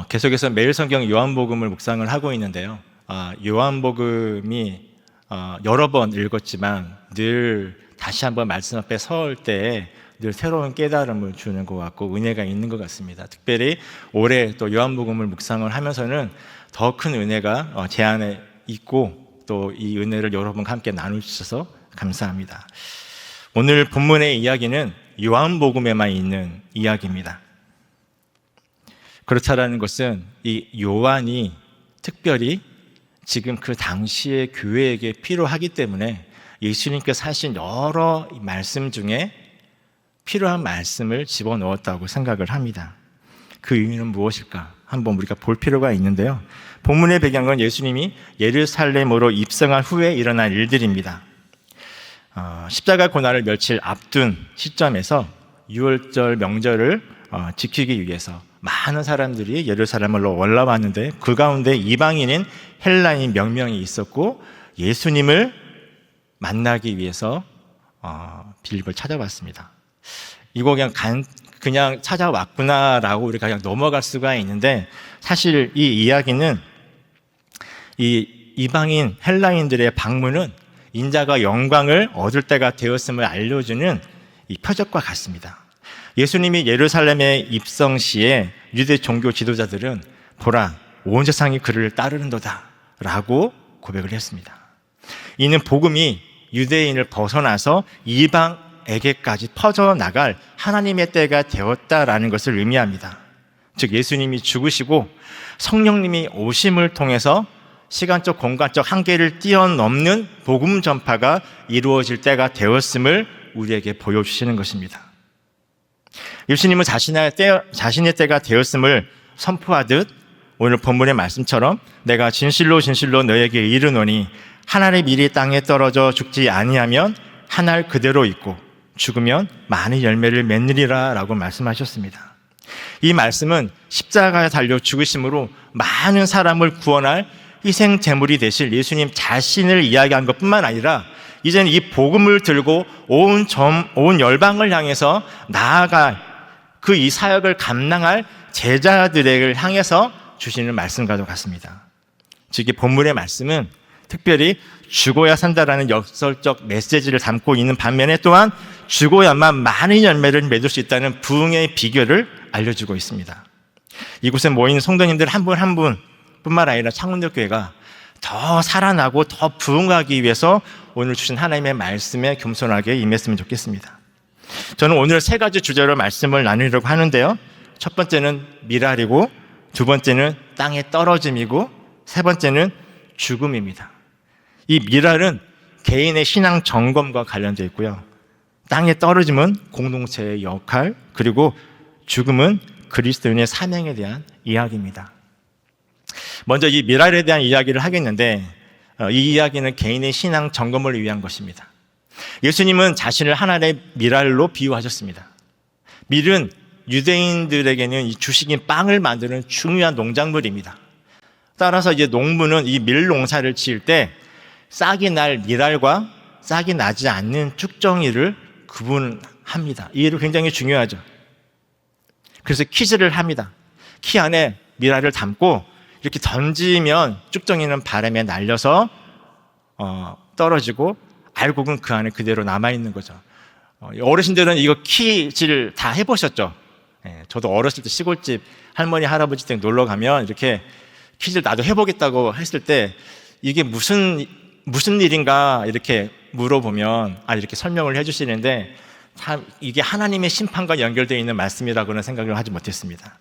계속해서 매일 성경 요한복음을 묵상을 하고 있는데요. 요한복음이 여러 번 읽었지만 늘 다시 한번 말씀 앞에 설 때에 늘 새로운 깨달음을 주는 것 같고 은혜가 있는 것 같습니다. 특별히 올해 또 요한복음을 묵상을 하면서는 더 큰 은혜가 제 안에 있고 또 이 은혜를 여러분과 함께 나누셔서 감사합니다. 오늘 본문의 이야기는 요한복음에만 있는 이야기입니다. 그렇다라는 것은 이 요한이 특별히 지금 그 당시의 교회에게 필요하기 때문에 예수님께서 하신 여러 말씀 중에 필요한 말씀을 집어넣었다고 생각을 합니다. 그 의미는 무엇일까? 한번 우리가 볼 필요가 있는데요. 본문의 배경은 예수님이 예루살렘으로 입성한 후에 일어난 일들입니다. 십자가 고난을 며칠 앞둔 시점에서 유월절 명절을 지키기 위해서 많은 사람들이 예루살렘으로 올라왔는데 그 가운데 이방인인 헬라인 몇 명이 있었고 예수님을 만나기 위해서 빌립을 찾아왔습니다. 이거 그냥 찾아왔구나라고 우리가 그냥 넘어갈 수가 있는데 사실 이 이야기는 이 이방인 헬라인들의 방문은 인자가 영광을 얻을 때가 되었음을 알려주는 이 표적과 같습니다. 예수님이 예루살렘에 입성 시에 유대 종교 지도자들은 보라 온 세상이 그를 따르는도다 라고 고백을 했습니다. 이는 복음이 유대인을 벗어나서 이방에게까지 퍼져나갈 하나님의 때가 되었다라는 것을 의미합니다. 즉 예수님이 죽으시고 성령님이 오심을 통해서 시간적 공간적 한계를 뛰어넘는 복음 전파가 이루어질 때가 되었음을 우리에게 보여주시는 것입니다. 예수님은 자신의 때가 되었음을 선포하듯 오늘 본문의 말씀처럼 내가 진실로 진실로 너에게 이르노니 한 알의 밀이 땅에 떨어져 죽지 아니하면 한 알 그대로 있고 죽으면 많은 열매를 맺느리라 라고 말씀하셨습니다. 이 말씀은 십자가에 달려 죽으심으로 많은 사람을 구원할 희생 제물이 되실 예수님 자신을 이야기한 것뿐만 아니라 이제는 이 복음을 들고 온 열방을 향해서 나아갈 그 이 사역을 감당할 제자들을 향해서 주시는 말씀과도 같습니다. 즉 이 본문의 말씀은 특별히 죽어야 산다라는 역설적 메시지를 담고 있는 반면에 또한 죽어야만 많은 열매를 맺을 수 있다는 부흥의 비결을 알려주고 있습니다. 이곳에 모인 성도님들 한 분 한 분뿐만 아니라 창원교회가 더 살아나고 더 부흥하기 위해서 오늘 주신 하나님의 말씀에 겸손하게 임했으면 좋겠습니다. 저는 오늘 세 가지 주제로 말씀을 나누려고 하는데요. 첫 번째는 미랄이고 두 번째는 땅에 떨어짐이고 세 번째는 죽음입니다. 이 미랄은 개인의 신앙 점검과 관련되어 있고요. 땅에 떨어짐은 공동체의 역할, 그리고 죽음은 그리스도인의 사명에 대한 이야기입니다. 먼저 이 미랄에 대한 이야기를 하겠는데 이 이야기는 개인의 신앙 점검을 위한 것입니다. 예수님은 자신을 하나의 미랄로 비유하셨습니다. 밀은 유대인들에게는 이 주식인 빵을 만드는 중요한 농작물입니다. 따라서 이제 농부는 이 밀 농사를 지을 때 싹이 날 미랄과 싹이 나지 않는 쭉정이를 구분합니다. 이 일이 굉장히 중요하죠. 그래서 키즈를 합니다. 키 안에 미랄을 담고 이렇게 던지면 쭉정이는 바람에 날려서 떨어지고 알곡은 그 안에 그대로 남아있는 거죠. 어르신들은 이거 키질 다 해보셨죠? 저도 어렸을 때 시골집 할머니 할아버지 댁 놀러 가면 이렇게 키질 나도 해보겠다고 했을 때 이게 무슨 일인가 이렇게 물어보면 이렇게 설명을 해주시는데 참 이게 하나님의 심판과 연결되어 있는 말씀이라고는 생각을 하지 못했습니다.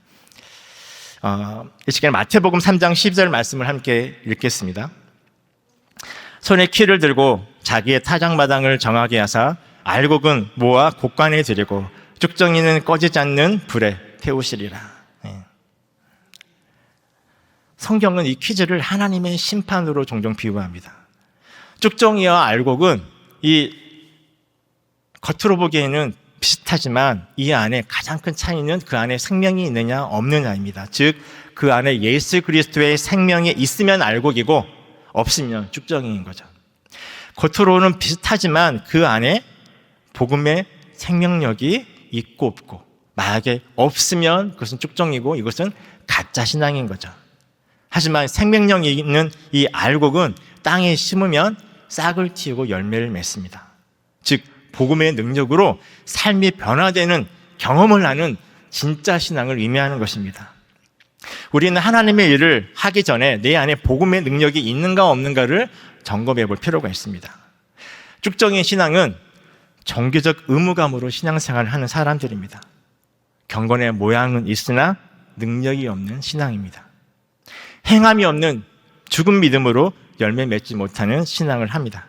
이 시간에 마태복음 3장 12절 말씀을 함께 읽겠습니다. 손에 키를 들고 자기의 타작마당을 정하게 하사 알곡은 모아 곡간에 들이고 쭉정이는 꺼지지 않는 불에 태우시리라. 성경은 이 키즈를 하나님의 심판으로 종종 비유합니다. 쭉정이와 알곡은 이 겉으로 보기에는 비슷하지만 이 안에 가장 큰 차이는 그 안에 생명이 있느냐 없느냐입니다. 즉 그 안에 예수 그리스도의 생명이 있으면 알곡이고 없으면 쭉정이인 거죠. 겉으로는 비슷하지만 그 안에 복음의 생명력이 있고 없고 만약에 없으면 그것은 쭉정이고 이것은 가짜 신앙인 거죠. 하지만 생명력이 있는 이 알곡은 땅에 심으면 싹을 틔우고 열매를 맺습니다. 즉 복음의 능력으로 삶이 변화되는 경험을 하는 진짜 신앙을 의미하는 것입니다. 우리는 하나님의 일을 하기 전에 내 안에 복음의 능력이 있는가 없는가를 점검해 볼 필요가 있습니다. 쭉정의 신앙은 종교적 의무감으로 신앙생활을 하는 사람들입니다. 경건의 모양은 있으나 능력이 없는 신앙입니다. 행함이 없는 죽은 믿음으로 열매 맺지 못하는 신앙을 합니다.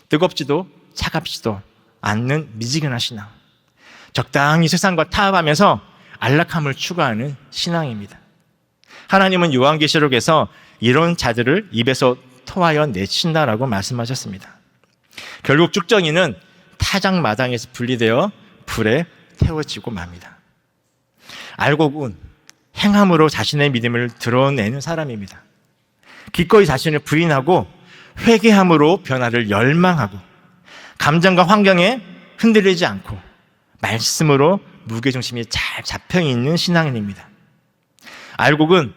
뜨겁지도 차갑지도 않는 미지근한 신앙, 적당히 세상과 타협하면서 안락함을 추구하는 신앙입니다. 하나님은 요한계시록에서 이런 자들을 입에서 토하여 내친다라고 말씀하셨습니다. 결국 쭉정이는 타작마당에서 분리되어 불에 태워지고 맙니다. 알곡은 행함으로 자신의 믿음을 드러내는 사람입니다. 기꺼이 자신을 부인하고 회개함으로 변화를 열망하고 감정과 환경에 흔들리지 않고 말씀으로 무게중심이 잘 잡혀있는 신앙인입니다. 알곡은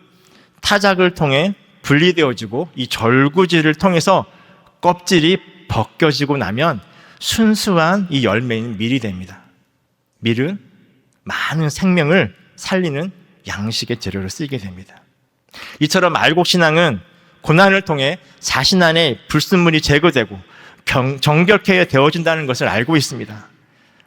타작을 통해 분리되어지고 이 절구질을 통해서 껍질이 벗겨지고 나면 순수한 이 열매인 밀이 됩니다. 밀은 많은 생명을 살리는 양식의 재료로 쓰이게 됩니다. 이처럼 알곡 신앙은 고난을 통해 자신 안에 불순물이 제거되고 정결케 되어진다는 것을 알고 있습니다.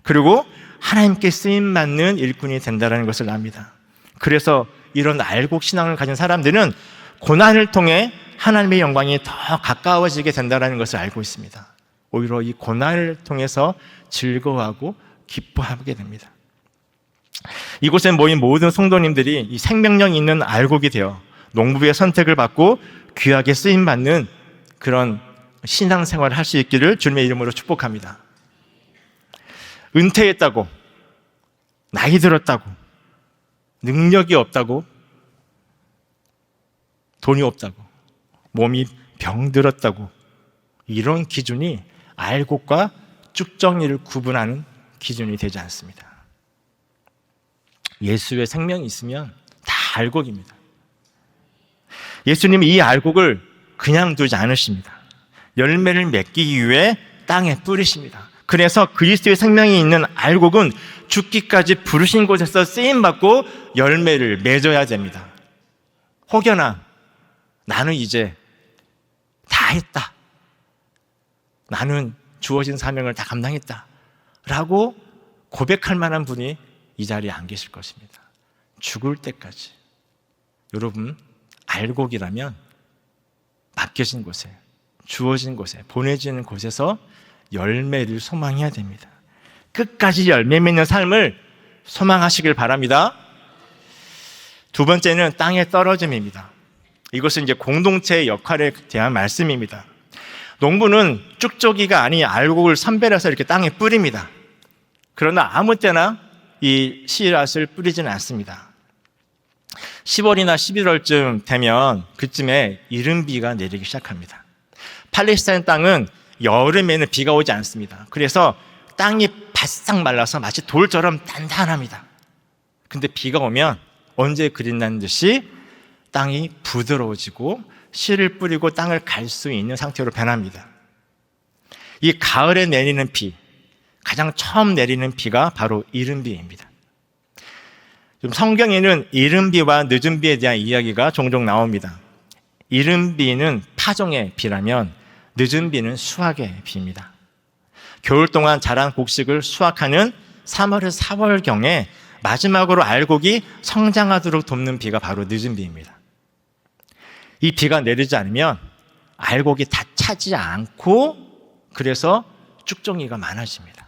그리고 하나님께 쓰임받는 일꾼이 된다는 것을 압니다. 그래서 이런 알곡 신앙을 가진 사람들은 고난을 통해 하나님의 영광이 더 가까워지게 된다는 것을 알고 있습니다. 오히려 이 고난을 통해서 즐거워하고 기뻐하게 됩니다. 이곳에 모인 모든 성도님들이 이 생명력 있는 알곡이 되어 농부의 선택을 받고 귀하게 쓰임받는 그런 신앙생활을 할 수 있기를 주님의 이름으로 축복합니다. 은퇴했다고, 나이 들었다고, 능력이 없다고, 돈이 없다고, 몸이 병들었다고, 이런 기준이 알곡과 쭉정이를 구분하는 기준이 되지 않습니다. 예수의 생명이 있으면 다 알곡입니다. 예수님이 이 알곡을 그냥 두지 않으십니다. 열매를 맺기 위해 땅에 뿌리십니다. 그래서 그리스도의 생명이 있는 알곡은 죽기까지 부르신 곳에서 쓰임받고 열매를 맺어야 됩니다. 혹여나 나는 이제 다 했다, 나는 주어진 사명을 다 감당했다 라고 고백할 만한 분이 이 자리에 안 계실 것입니다. 죽을 때까지 여러분 알곡이라면 맡겨진 곳에, 주어진 곳에, 보내지는 곳에서 열매를 소망해야 됩니다. 끝까지 열매 맺는 삶을 소망하시길 바랍니다. 두 번째는 땅에 떨어짐입니다. 이것은 이제 공동체의 역할에 대한 말씀입니다. 농부는 쭉저기가 아닌 알곡을 선별해서 이렇게 땅에 뿌립니다. 그러나 아무 때나 이 씨앗을 뿌리지는 않습니다. 10월이나 11월쯤 되면 그쯤에 이른비가 내리기 시작합니다. 팔레스타인 땅은 여름에는 비가 오지 않습니다. 그래서 땅이 바싹 말라서 마치 돌처럼 단단합니다. 근데 비가 오면 언제 그린다는 듯이 땅이 부드러워지고 씨를 뿌리고 땅을 갈 수 있는 상태로 변합니다. 이 가을에 내리는 비, 가장 처음 내리는 비가 바로 이른비입니다. 좀 성경에는 이른비와 늦은비에 대한 이야기가 종종 나옵니다. 이른비는 파종의 비라면 늦은비는 수확의 비입니다. 겨울 동안 자란 곡식을 수확하는 3월에서 4월경에 마지막으로 알곡이 성장하도록 돕는 비가 바로 늦은비입니다. 이 비가 내리지 않으면 알곡이 다 차지 않고 그래서 쭉정이가 많아집니다.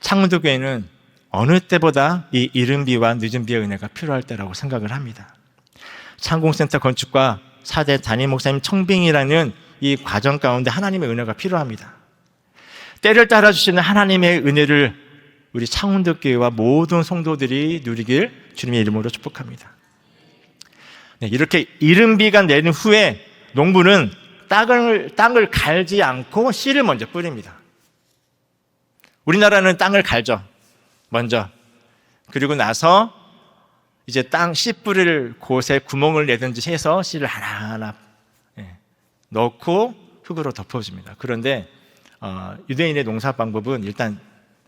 창원도교회는 어느 때보다 이 이른비와 늦은비의 은혜가 필요할 때라고 생각을 합니다. 창공센터 건축과 4대 담임 목사님 청빙이라는 이 과정 가운데 하나님의 은혜가 필요합니다. 때를 따라주시는 하나님의 은혜를 우리 창원도교회와 모든 성도들이 누리길 주님의 이름으로 축복합니다. 네, 이렇게 이른비가 내린 후에 농부는 땅을 갈지 않고 씨를 먼저 뿌립니다. 우리나라는 땅을 갈죠. 먼저. 그리고 나서 이제 땅 씨 뿌릴 곳에 구멍을 내든지 해서 씨를 하나하나 넣고 흙으로 덮어줍니다. 그런데 유대인의 농사 방법은 일단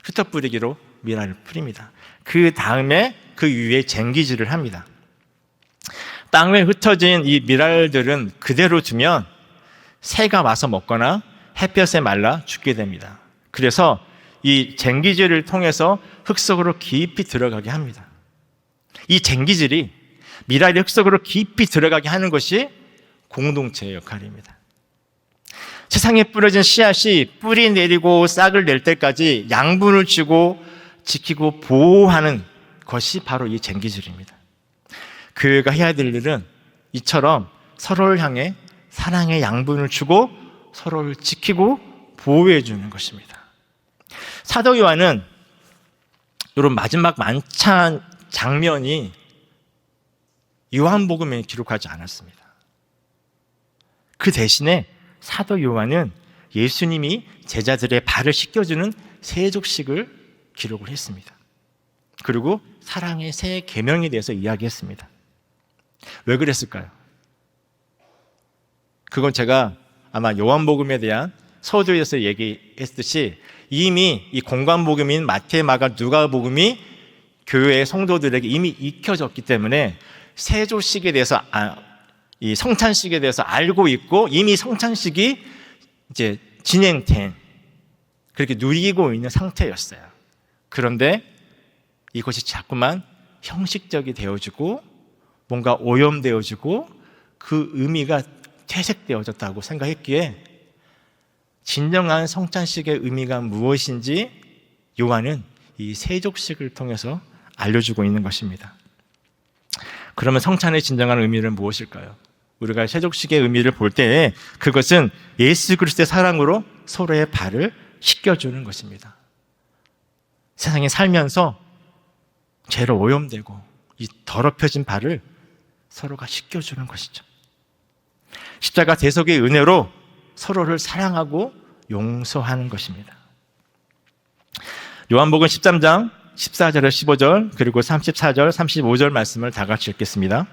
흩어 뿌리기로 미랄을 뿌립니다. 그 다음에 그 위에 쟁기질을 합니다. 땅에 흩어진 이 미랄들은 그대로 두면 새가 와서 먹거나 햇볕에 말라 죽게 됩니다. 그래서 이 쟁기질을 통해서 흙 속으로 깊이 들어가게 합니다. 이 쟁기질이 미랄이 흙 속으로 깊이 들어가게 하는 것이 공동체의 역할입니다. 세상에 뿌려진 씨앗이 뿌리 내리고 싹을 낼 때까지 양분을 주고 지키고 보호하는 것이 바로 이 쟁기질입니다. 교회가 해야 될 일은 이처럼 서로를 향해 사랑의 양분을 주고 서로를 지키고 보호해 주는 것입니다. 사도 요한은 이런 마지막 만찬 장면이 요한복음에 기록하지 않았습니다. 그 대신에 사도 요한은 예수님이 제자들의 발을 씻겨주는 세족식을 기록을 했습니다. 그리고 사랑의 새 계명에 대해서 이야기했습니다. 왜 그랬을까요? 그건 제가 아마 요한복음에 대한 서두에서 얘기했듯이 이미 이 공관복음인 마태, 마가, 누가복음이 교회의 성도들에게 이미 익혀졌기 때문에 세조식에 대해서 이 성찬식에 대해서 알고 있고 이미 성찬식이 이제 진행된 그렇게 누리고 있는 상태였어요. 그런데 이것이 자꾸만 형식적이 되어지고 뭔가 오염되어지고 그 의미가 퇴색되어졌다고 생각했기에 진정한 성찬식의 의미가 무엇인지 요한은 이 세족식을 통해서 알려주고 있는 것입니다. 그러면 성찬의 진정한 의미는 무엇일까요? 우리가 세족식의 의미를 볼 때 그것은 예수 그리스도의 사랑으로 서로의 발을 씻겨주는 것입니다. 세상에 살면서 죄로 오염되고 이 더럽혀진 발을 서로가 씻겨주는 것이죠. 십자가 대속의 은혜로 서로를 사랑하고 용서하는 것입니다. 요한복음 13장 14절에 15절 그리고 34절 35절 말씀을 다 같이 읽겠습니다.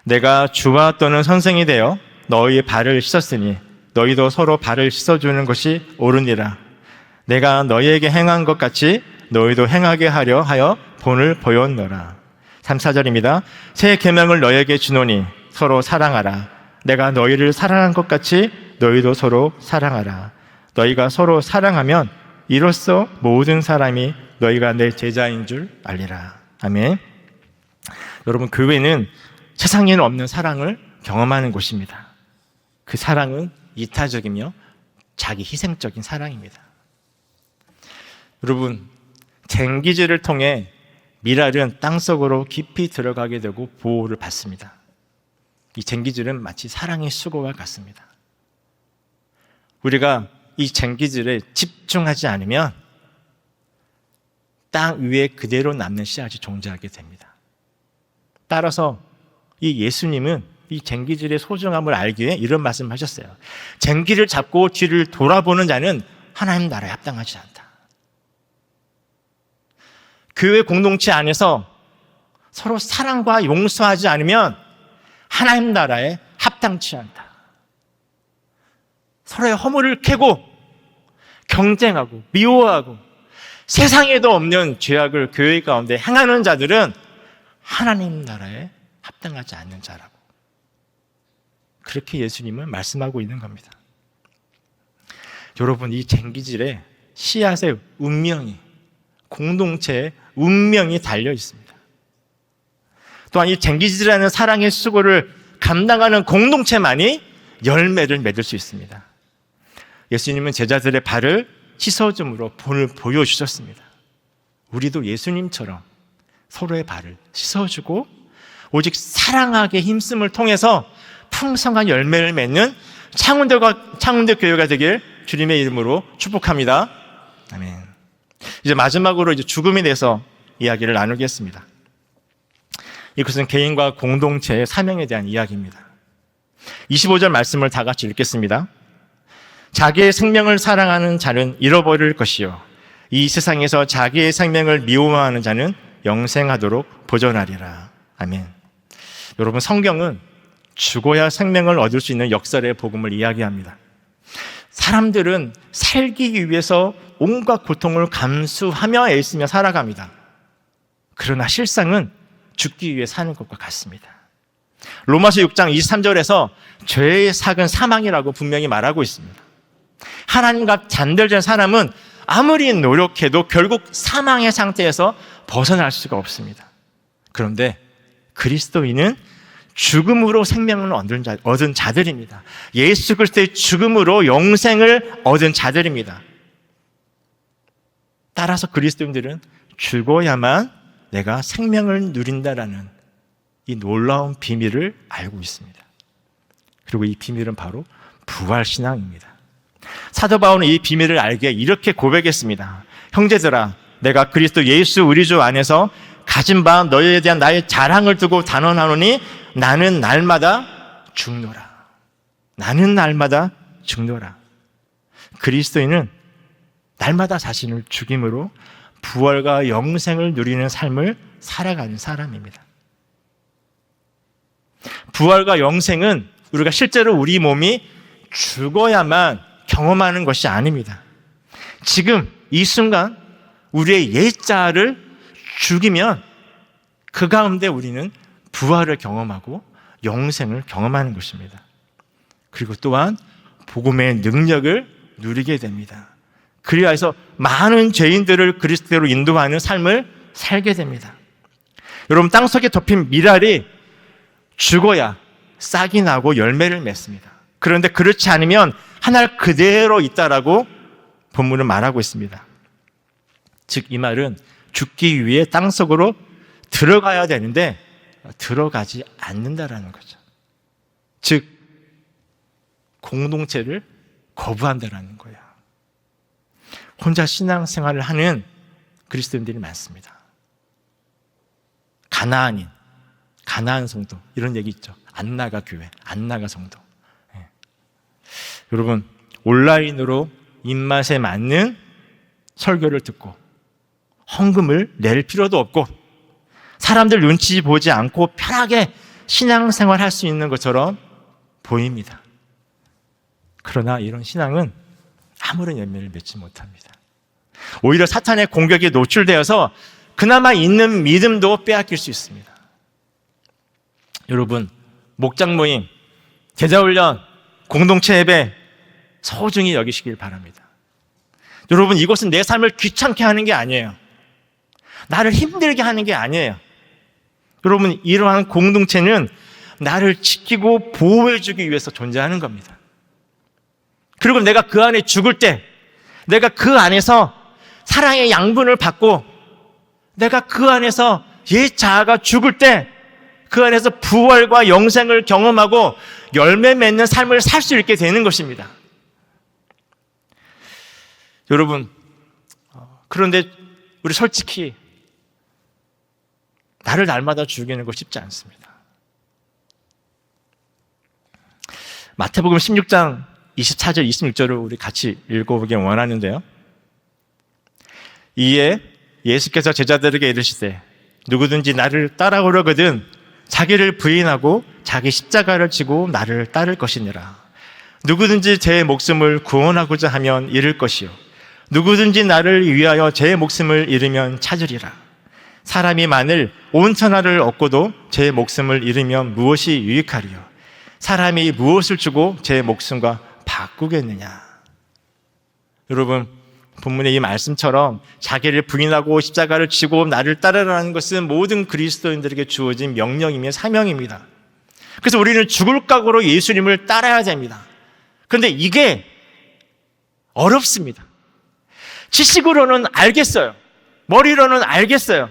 내가 주와 또는 선생이 되어 너희의 발을 씻었으니 너희도 서로 발을 씻어주는 것이 옳으니라. 내가 너희에게 행한 것 같이 너희도 행하게 하려 하여 본을 보였노라. 34절입니다. 새 계명을 너희에게 주노니 서로 사랑하라. 내가 너희를 사랑한 것 같이 너희도 서로 사랑하라. 너희가 서로 사랑하면 이로써 모든 사람이 너희가 내 제자인 줄 알리라. 아멘. 여러분, 교회는 세상에는 없는 사랑을 경험하는 곳입니다. 그 사랑은 이타적이며 자기 희생적인 사랑입니다. 여러분, 쟁기질을 통해 미랄은 땅속으로 깊이 들어가게 되고 보호를 받습니다. 이 쟁기질은 마치 사랑의 수고와 같습니다. 우리가 이 쟁기질에 집중하지 않으면 땅 위에 그대로 남는 씨앗이 존재하게 됩니다. 따라서 이 예수님은 이 쟁기질의 소중함을 알기에 이런 말씀을 하셨어요. 쟁기를 잡고 뒤를 돌아보는 자는 하나님 나라에 합당하지 않다. 교회 공동체 안에서 서로 사랑과 용서하지 않으면 하나님 나라에 합당치 않다. 서로의 허물을 캐고 경쟁하고 미워하고 세상에도 없는 죄악을 교회 가운데 행하는 자들은 하나님 나라에 합당하지 않는 자라고 그렇게 예수님은 말씀하고 있는 겁니다. 여러분, 이 쟁기질에 씨앗의 운명이 공동체의 운명이 달려 있습니다. 또한 이 쟁기질이라는 사랑의 수고를 감당하는 공동체만이 열매를 맺을 수 있습니다. 예수님은 제자들의 발을 씻어줌으로 본을 보여주셨습니다. 우리도 예수님처럼 서로의 발을 씻어주고 오직 사랑하게 힘씀을 통해서 풍성한 열매를 맺는 창운대 교회가 되길 주님의 이름으로 축복합니다. 아멘. 이제 마지막으로 죽음에 대해서 이야기를 나누겠습니다. 이것은 개인과 공동체의 사명에 대한 이야기입니다. 25절 말씀을 다 같이 읽겠습니다. 자기의 생명을 사랑하는 자는 잃어버릴 것이요 이 세상에서 자기의 생명을 미워하는 자는 영생하도록 보존하리라. 아멘. 여러분, 성경은 죽어야 생명을 얻을 수 있는 역설의 복음을 이야기합니다. 사람들은 살기 위해서 온갖 고통을 감수하며 애쓰며 살아갑니다. 그러나 실상은 죽기 위해 사는 것과 같습니다. 로마서 6장 23절에서 죄의 삭은 사망이라고 분명히 말하고 있습니다. 하나님과 단절된 사람은 아무리 노력해도 결국 사망의 상태에서 벗어날 수가 없습니다. 그런데 그리스도인은 죽음으로 생명을 얻은 자들입니다. 예수 그리스도의 죽음으로 영생을 얻은 자들입니다. 따라서 그리스도인들은 죽어야만 내가 생명을 누린다라는 이 놀라운 비밀을 알고 있습니다. 그리고 이 비밀은 바로 부활신앙입니다. 사도 바울은 이 비밀을 알기에 이렇게 고백했습니다. 형제들아, 내가 그리스도 예수 우리 주 안에서 가진 바 너희에 대한 나의 자랑을 두고 단언하노니 나는 날마다 죽노라. 나는 날마다 죽노라. 그리스도인은 날마다 자신을 죽임으로 부활과 영생을 누리는 삶을 살아가는 사람입니다. 부활과 영생은 우리가 실제로 우리 몸이 죽어야만 경험하는 것이 아닙니다. 지금 이 순간 우리의 옛자를 죽이면 그 가운데 우리는 부활을 경험하고 영생을 경험하는 것입니다. 그리고 또한 복음의 능력을 누리게 됩니다. 그리하여서 많은 죄인들을 그리스도로 인도하는 삶을 살게 됩니다. 여러분, 땅속에 덮인 미랄이 죽어야 싹이 나고 열매를 맺습니다. 그런데 그렇지 않으면 하늘 그대로 있다라고 본문은 말하고 있습니다. 즉, 이 말은 죽기 위해 땅속으로 들어가야 되는데 들어가지 않는다라는 거죠. 즉, 공동체를 거부한다라는 거예요. 혼자 신앙생활을 하는 그리스도인들이 많습니다. 가나안 성도, 이런 얘기 있죠. 안 나가 교회, 안 나가 성도. 여러분, 온라인으로 입맛에 맞는 설교를 듣고 헌금을 낼 필요도 없고 사람들 눈치 보지 않고 편하게 신앙생활 할 수 있는 것처럼 보입니다. 그러나 이런 신앙은 아무런 열매를 맺지 못합니다. 오히려 사탄의 공격에 노출되어서 그나마 있는 믿음도 빼앗길 수 있습니다. 여러분, 목장 모임, 제자훈련, 공동체 예배 소중히 여기시길 바랍니다. 여러분, 이것은 내 삶을 귀찮게 하는 게 아니에요. 나를 힘들게 하는 게 아니에요. 여러분, 이러한 공동체는 나를 지키고 보호해주기 위해서 존재하는 겁니다. 그리고 내가 그 안에 죽을 때, 내가 그 안에서 사랑의 양분을 받고, 내가 그 안에서 옛 자아가 죽을 때, 그 안에서 부활과 영생을 경험하고 열매 맺는 삶을 살 수 있게 되는 것입니다. 여러분, 그런데 우리 솔직히 나를 날마다 죽이는 거 쉽지 않습니다. 마태복음 16장 24절, 26절을 우리 같이 읽어보기 원하는데요. 이에 예수께서 제자들에게 이르시되 누구든지 나를 따라오려거든 자기를 부인하고 자기 십자가를 지고 나를 따를 것이니라. 누구든지 제 목숨을 구원하고자 하면 잃을 것이요 누구든지 나를 위하여 제 목숨을 잃으면 찾으리라. 사람이 만일 온 천하를 얻고도 제 목숨을 잃으면 무엇이 유익하리요? 사람이 무엇을 주고 제 목숨과 바꾸겠느냐? 여러분, 본문의 이 말씀처럼 자기를 부인하고 십자가를 지고 나를 따르라는 것은 모든 그리스도인들에게 주어진 명령이며 사명입니다. 그래서 우리는 죽을 각오로 예수님을 따라야 됩니다. 그런데 이게 어렵습니다. 지식으로는 알겠어요. 머리로는 알겠어요.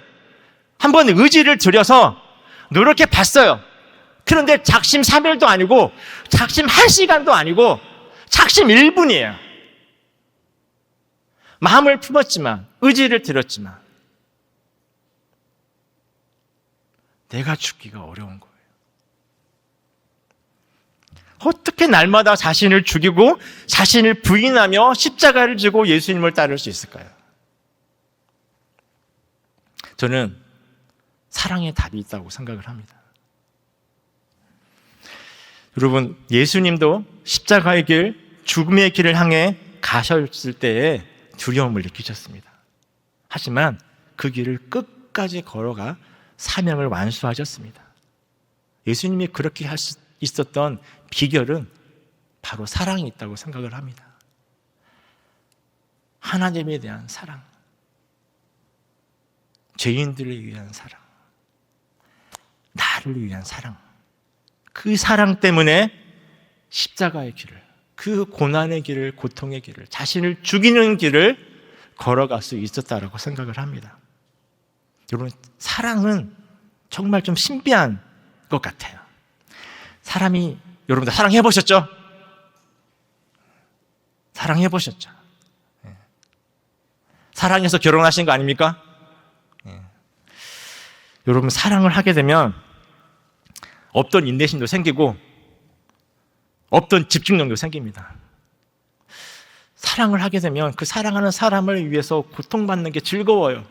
한번 의지를 들여서 노력해 봤어요. 그런데 작심 3일도 아니고 작심 1시간도 아니고 작심 1분이에요. 마음을 품었지만, 의지를 들였지만 내가 죽기가 어려운 거예요. 어떻게 날마다 자신을 죽이고 자신을 부인하며 십자가를 지고 예수님을 따를 수 있을까요? 저는 사랑의 답이 있다고 생각을 합니다. 여러분, 예수님도 십자가의 길, 죽음의 길을 향해 가셨을 때에 두려움을 느끼셨습니다. 하지만 그 길을 끝까지 걸어가 사명을 완수하셨습니다. 예수님이 그렇게 할 수 있었던 비결은 바로 사랑이 있다고 생각을 합니다. 하나님에 대한 사랑, 죄인들을 위한 사랑, 나를 위한 사랑, 그 사랑 때문에 십자가의 길을, 그 고난의 길을, 고통의 길을, 자신을 죽이는 길을 걸어갈 수 있었다라고 생각을 합니다. 여러분, 사랑은 정말 좀 신비한 것 같아요. 사람이, 여러분들 사랑해 보셨죠? 사랑해 보셨죠? 사랑해서 결혼하신 거 아닙니까? 여러분, 사랑을 하게 되면 없던 인내심도 생기고 없던 집중력도 생깁니다. 사랑을 하게 되면 그 사랑하는 사람을 위해서 고통받는 게 즐거워요.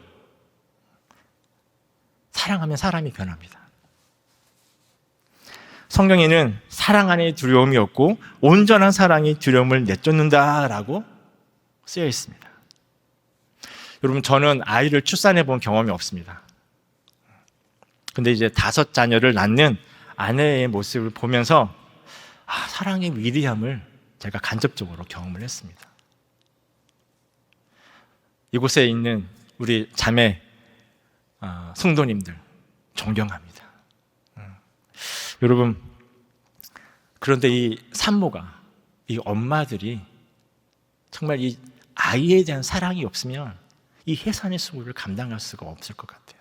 사랑하면 사람이 변합니다. 성경에는 사랑 안에 두려움이 없고 온전한 사랑이 두려움을 내쫓는다라고 쓰여 있습니다. 여러분, 저는 아이를 출산해 본 경험이 없습니다. 근데 이제 5 자녀를 낳는 아내의 모습을 보면서 사랑의 위대함을 제가 간접적으로 경험을 했습니다. 이곳에 있는 우리 자매 성도님들 존경합니다. 여러분, 그런데 이 산모가, 이 엄마들이 정말 이 아이에 대한 사랑이 없으면 이 해산의 수고를 감당할 수가 없을 것 같아요.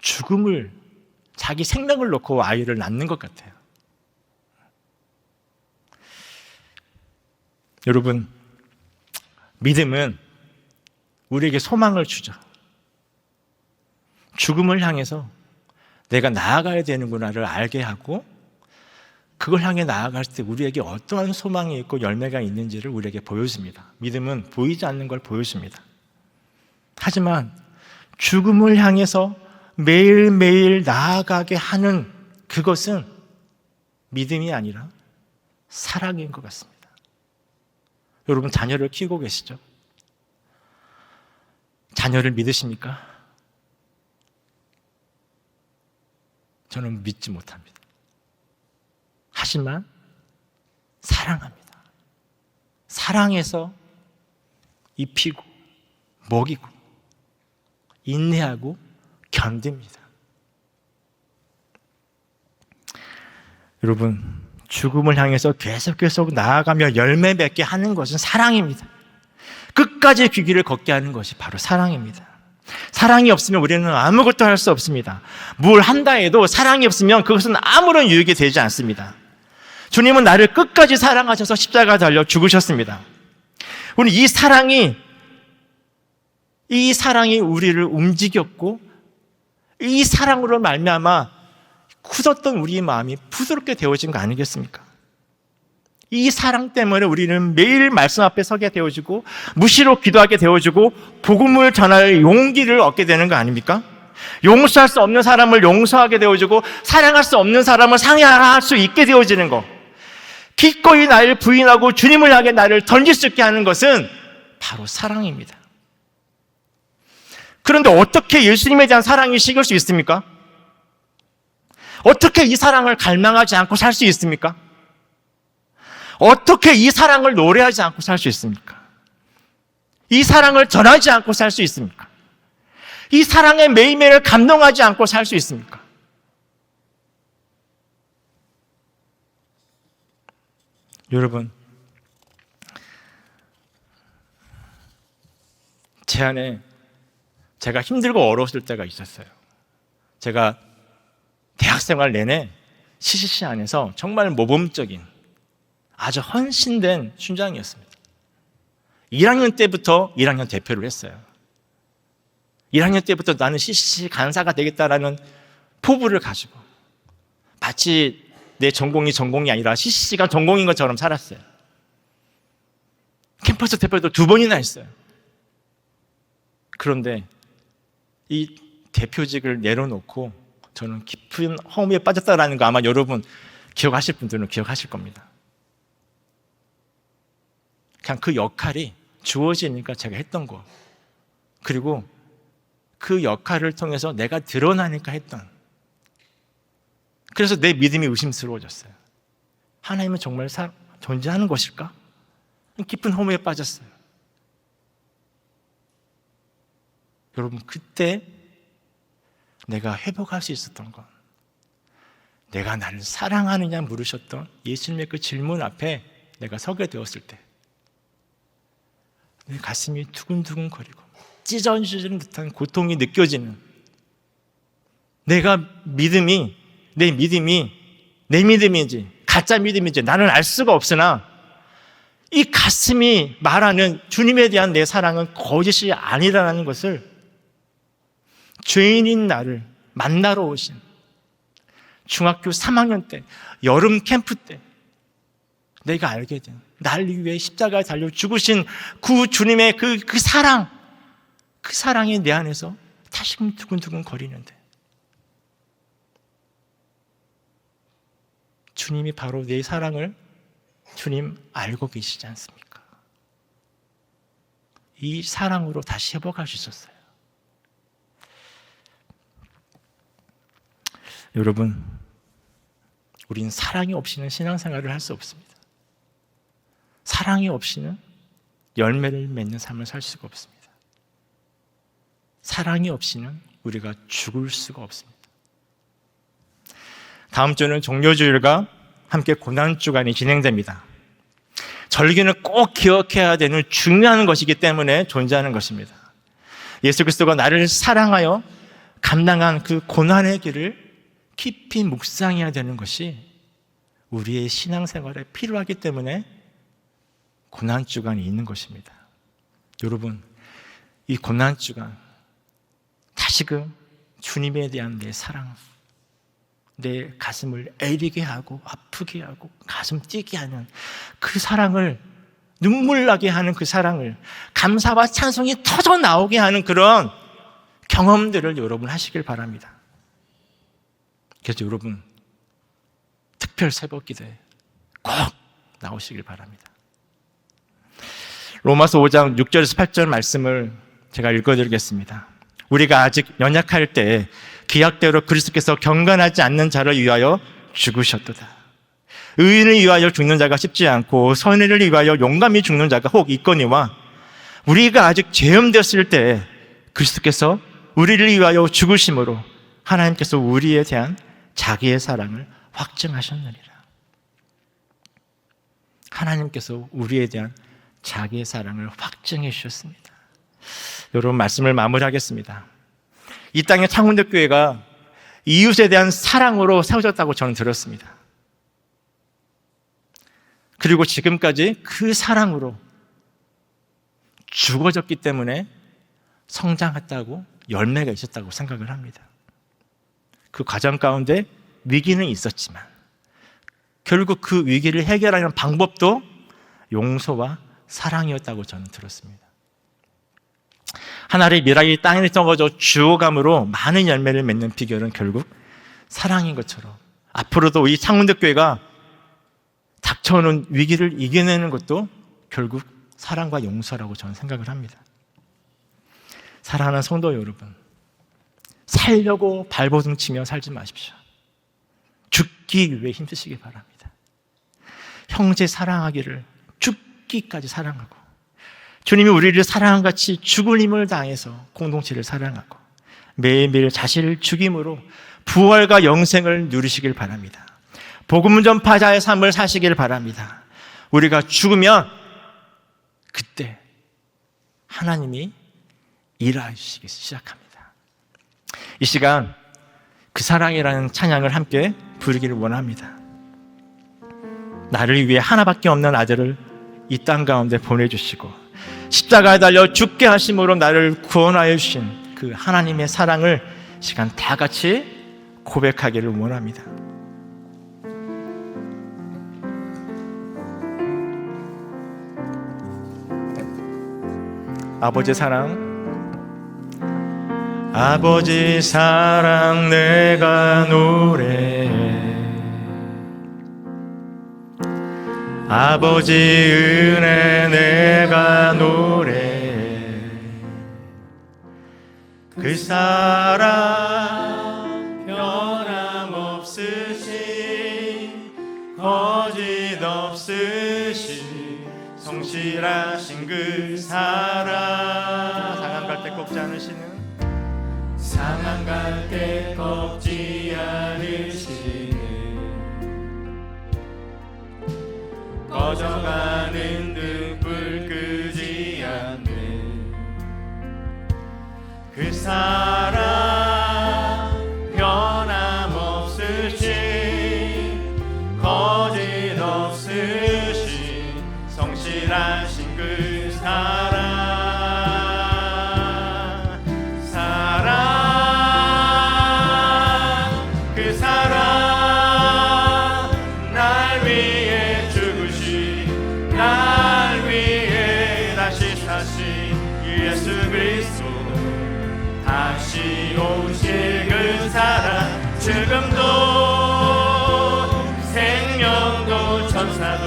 죽음을, 자기 생명을 놓고 아이를 낳는 것 같아요. 여러분, 믿음은 우리에게 소망을 주죠. 죽음을 향해서 내가 나아가야 되는구나를 알게 하고, 그걸 향해 나아갈 때 우리에게 어떠한 소망이 있고 열매가 있는지를 우리에게 보여줍니다. 믿음은 보이지 않는 걸 보여줍니다. 하지만 죽음을 향해서 매일매일 나아가게 하는 그것은 믿음이 아니라 사랑인 것 같습니다. 여러분, 자녀를 키우고 계시죠? 자녀를 믿으십니까? 저는 믿지 못합니다. 하지만 사랑합니다. 사랑해서 입히고 먹이고 인내하고 견딥니다. 여러분, 죽음을 향해서 계속 나아가며 열매 맺게 하는 것은 사랑입니다. 끝까지 그 길을 걷게 하는 것이 바로 사랑입니다. 사랑이 없으면 우리는 아무것도 할 수 없습니다. 뭘 한다 해도 사랑이 없으면 그것은 아무런 유익이 되지 않습니다. 주님은 나를 끝까지 사랑하셔서 십자가 달려 죽으셨습니다. 우리 이 사랑이 우리를 움직였고, 이 사랑으로 말미암아 굳었던 우리의 마음이 부드럽게 되어진 거 아니겠습니까? 이 사랑 때문에 우리는 매일 말씀 앞에 서게 되어지고, 무시로 기도하게 되어지고, 복음을 전할 용기를 얻게 되는 거 아닙니까? 용서할 수 없는 사람을 용서하게 되어지고, 사랑할 수 없는 사람을 사랑할 수 있게 되어지는 거, 기꺼이 나를 부인하고 주님을 향해 나를 던질 수 있게 하는 것은 바로 사랑입니다. 그런데 어떻게 예수님에 대한 사랑이 식을 수 있습니까? 어떻게 이 사랑을 갈망하지 않고 살 수 있습니까? 어떻게 이 사랑을 노래하지 않고 살 수 있습니까? 이 사랑을 전하지 않고 살 수 있습니까? 이 사랑에 매일매일 감동하지 않고 살 수 있습니까? 여러분, 제 안에 제가 힘들고 어려웠을 때가 있었어요. 제가 대학생활 내내 CCC 안에서 정말 모범적인 아주 헌신된 순장이었습니다. 1학년 때부터 1학년 대표를 했어요. 1학년 때부터 나는 CCC 간사가 되겠다라는 포부를 가지고 마치 내 전공이 아니라 CCC가 전공인 것처럼 살았어요. 캠퍼스 대표도 2번이나 했어요. 그런데 이 대표직을 내려놓고 저는 깊은 허무에 빠졌다라는 거 아마 여러분 기억하실 분들은 기억하실 겁니다. 그냥 그 역할이 주어지니까 제가 했던 거, 그리고 그 역할을 통해서 내가 드러나니까 했던, 그래서 내 믿음이 의심스러워졌어요. 하나님은 정말 존재하는 것일까? 깊은 허무에 빠졌어요. 여러분, 그때 내가 회복할 수 있었던 건, 내가 나를 사랑하느냐 물으셨던 예수님의 그 질문 앞에 내가 서게 되었을 때 내 가슴이 두근두근 거리고 찢어지는 듯한 고통이 느껴지는, 내가 믿음이 내 믿음인지 가짜 믿음인지 나는 알 수가 없으나 이 가슴이 말하는 주님에 대한 내 사랑은 거짓이 아니라는 것을 죄인인 나를 만나러 오신 중학교 3학년 때 여름 캠프 때 내가 알게 된, 날 위해 십자가에 달려 죽으신 그 주님의 그 사랑이 내 안에서 다시금 두근두근 거리는데, 주님이 바로 내 사랑을 주님 알고 계시지 않습니까? 이 사랑으로 다시 회복할 수 있었어요. 여러분, 우린 사랑이 없이는 신앙생활을 할 수 없습니다. 사랑이 없이는 열매를 맺는 삶을 살 수가 없습니다. 사랑이 없이는 우리가 죽을 수가 없습니다. 다음 주는 종료주일과 함께 고난주간이 진행됩니다. 절기는 꼭 기억해야 되는 중요한 것이기 때문에 존재하는 것입니다. 예수 그리스도가 나를 사랑하여 감당한 그 고난의 길을 깊이 묵상해야 되는 것이 우리의 신앙생활에 필요하기 때문에 고난주간이 있는 것입니다. 여러분, 이 고난주간 다시금 주님에 대한 내 사랑, 내 가슴을 애리게 하고 아프게 하고 가슴 뛰게 하는 그 사랑을, 눈물 나게 하는 그 사랑을, 감사와 찬송이 터져 나오게 하는 그런 경험들을 여러분 하시길 바랍니다. 그래서 여러분, 특별 새벽 기도에 꼭 나오시길 바랍니다. 로마서 5장 6절에서 8절 말씀을 제가 읽어드리겠습니다. 우리가 아직 연약할 때 기약대로 그리스도께서 경건하지 않는 자를 위하여 죽으셨도다. 의인을 위하여 죽는 자가 쉽지 않고 선인을 위하여 용감히 죽는 자가 혹 있거니와, 우리가 아직 죄염되었을 때 그리스도께서 우리를 위하여 죽으심으로 하나님께서 우리에 대한 자기의 사랑을 확증하셨느니라. 하나님께서 우리에 대한 자기의 사랑을 확증해 주셨습니다. 여러분, 말씀을 마무리하겠습니다. 이 땅의 창원대교회가 이웃에 대한 사랑으로 세워졌다고 저는 들었습니다. 그리고 지금까지 그 사랑으로 죽어졌기 때문에 성장했다고, 열매가 있었다고 생각을 합니다. 그 과정 가운데 위기는 있었지만 결국 그 위기를 해결하는 방법도 용서와 사랑이었다고 저는 들었습니다. 하나의 미랄이 땅에 썩어져 주워감으로 많은 열매를 맺는 비결은 결국 사랑인 것처럼, 앞으로도 이 창문대교회가 닥쳐오는 위기를 이겨내는 것도 결국 사랑과 용서라고 저는 생각을 합니다. 사랑하는 성도 여러분, 살려고 발버둥 치며 살지 마십시오. 죽기 위해 힘쓰시기 바랍니다. 형제 사랑하기를 죽기까지 사랑하고, 주님이 우리를 사랑한 같이 죽을 힘을 다해서 공동체를 사랑하고 매일매일 자신을 죽임으로 부활과 영생을 누리시길 바랍니다. 복음 전파자의 삶을 사시길 바랍니다. 우리가 죽으면 그때 하나님이 일하시기 시작합니다. 이 시간 그 사랑이라는 찬양을 함께 부르기를 원합니다. 나를 위해 하나밖에 없는 아들을 이 땅 가운데 보내주시고 십자가에 달려 죽게 하심으로 나를 구원하여 주신 그 하나님의 사랑을 시간 다 같이 고백하기를 원합니다. 아버지의 사랑, 아버지 사랑 내가 노래해. 아버지 은혜 내가 노래해. 그 사랑 변함없으신 거짓 없으신 성실하신 그 사랑. 상한 갈 때 꺾지 않으시는, 상한 갈 때 꺾지 않으시는, 꺼져가는 등불 끄지 않는 그 사랑 변함없으신 거짓 없으신 성실하신 그 사랑. 그 사랑 날 위해 죽으신, 날 위해 다시 사신 예수 그리스도, 다시 오실 그 사랑. 지금도 생명도 천사도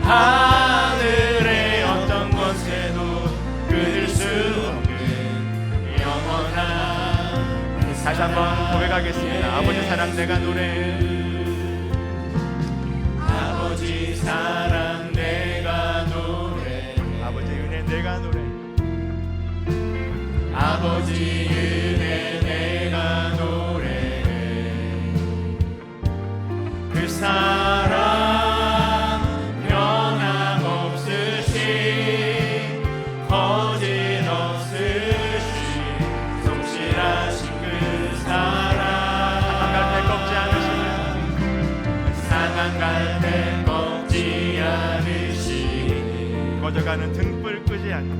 하늘의 어떤 곳에도 끊을 수 없는 영원한. 다시 한번 고백하겠습니다. 아버지 사랑 내가 노래해. 아버지 사랑 내가 노래해. 아버지 은혜 내가 노래해. 아버지 은혜 내가 노래해. 그 사랑 변함없으신 거짓 없으신 성실하신 그 사랑. 상한 갈 때 꺾지 않으시니, 꺼져가는 등불 끄지 않는,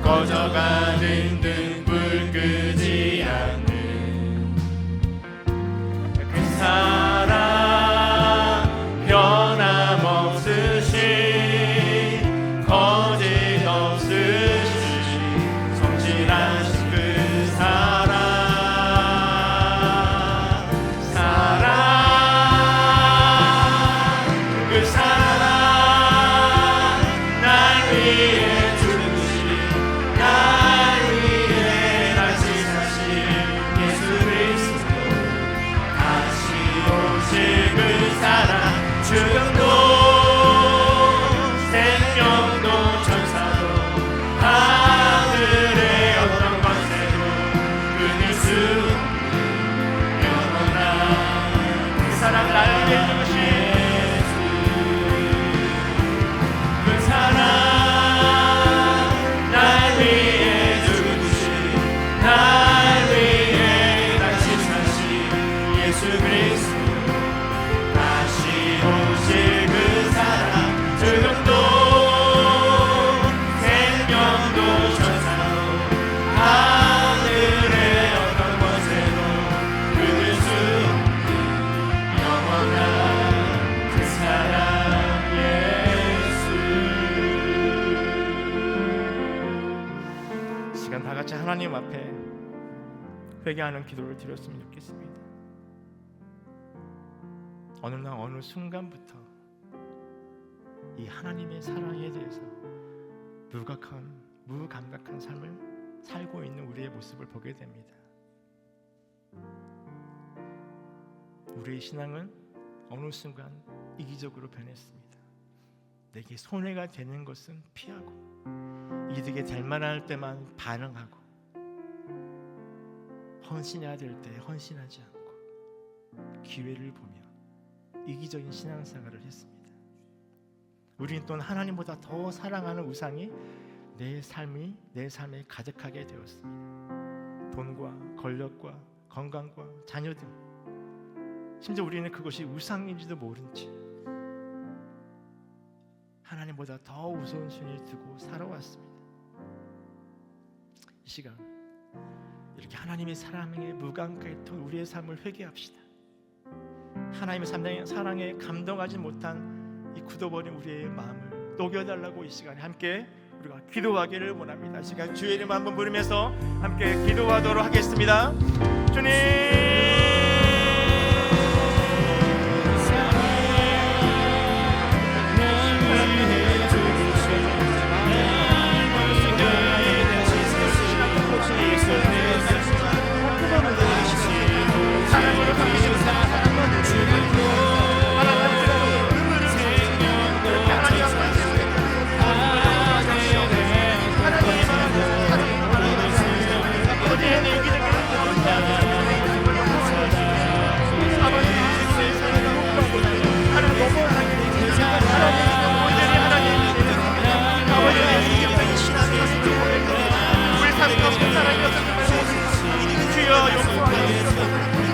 꺼져가는 등불 끄지 않는 그 사랑 변함없으신 거짓 없으신 성실하신 그 사랑. 그 사랑 날 위해 죽으신, 날 위해 다시 사신 예수 그리스도, 다시 오실 그 사랑. 죽음도 생명도 천사도 하늘의 어떤 권세도 끊을 수 없는 영원한 그 사랑. 날 위해 죽으신 그 사랑, 날 위해 죽으신, 날 위해 다시 사신 예수 그리스도, 다시 오실 그 사랑. 지금도 생명도 천사도 하늘의 어떤 곳에도 끊을 수 없는 영원한 그 사랑. 시간 다 같이 하나님 앞에 회개하는 기도를 드렸으면 좋겠습니다. 어느 날 어느 순간부터 이 하나님의 사랑에 대해서 무감각한 삶을 살고 있는 우리의 모습을 보게 됩니다. 우리의 신앙은 어느 순간 이기적으로 변했습니다. 내게 손해가 되는 것은 피하고, 이득이 될 만할 때만 반응하고, 헌신해야 될 때 헌신하지 않고, 기회를 보며 이기적인 신앙생활을 했습니다. 우리는 또한 하나님보다 더 사랑하는 우상이 내 삶에 가득하게 되었습니다. 돈과 권력과 건강과 자녀 등, 심지어 우리는 그것이 우상인지도 모른 채 하나님보다 더 우선순위를 두고 살아왔습니다. 이 시간 이렇게 하나님의 사랑에 무감각했던 우리의 삶을 회개합시다. 하나님의 사랑에 감동하지 못한 이 굳어버린 우리의 마음을 녹여달라고 이 시간에 함께 우리가 기도하기를 원합니다. 시간 주의 이름 한번 부르면서 함께 기도하도록 하겠습니다. 주님,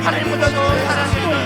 하나님보다 더 사랑해요.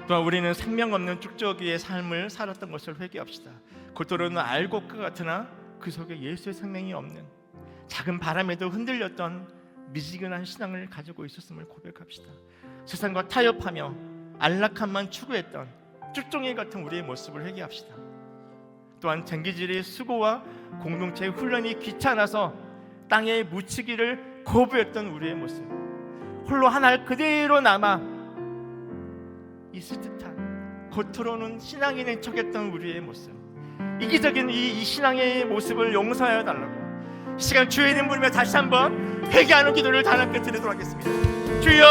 또한 우리는 생명 없는 쭉저기의 삶을 살았던 것을 회개합시다. 겉으로는 알고 것 같으나 그 속에 예수의 생명이 없는 작은 바람에도 흔들렸던 미지근한 신앙을 가지고 있었음을 고백합시다. 세상과 타협하며 안락함만 추구했던 쭉종이 같은 우리의 모습을 회개합시다. 또한 쟁기질의 수고와 공동체의 훈련이 귀찮아서 땅에 묻히기를 거부했던 우리의 모습, 홀로 한 알 그대로 남아 있을 듯한 겉으로는 신앙인인 척했던 우리의 모습, 이기적인 이 신앙의 모습을 용서하여 달라고 이 시간 주의 이름 부르며 다시 한번 회개하는 기도를 다 함께 드리도록 하겠습니다. 주여,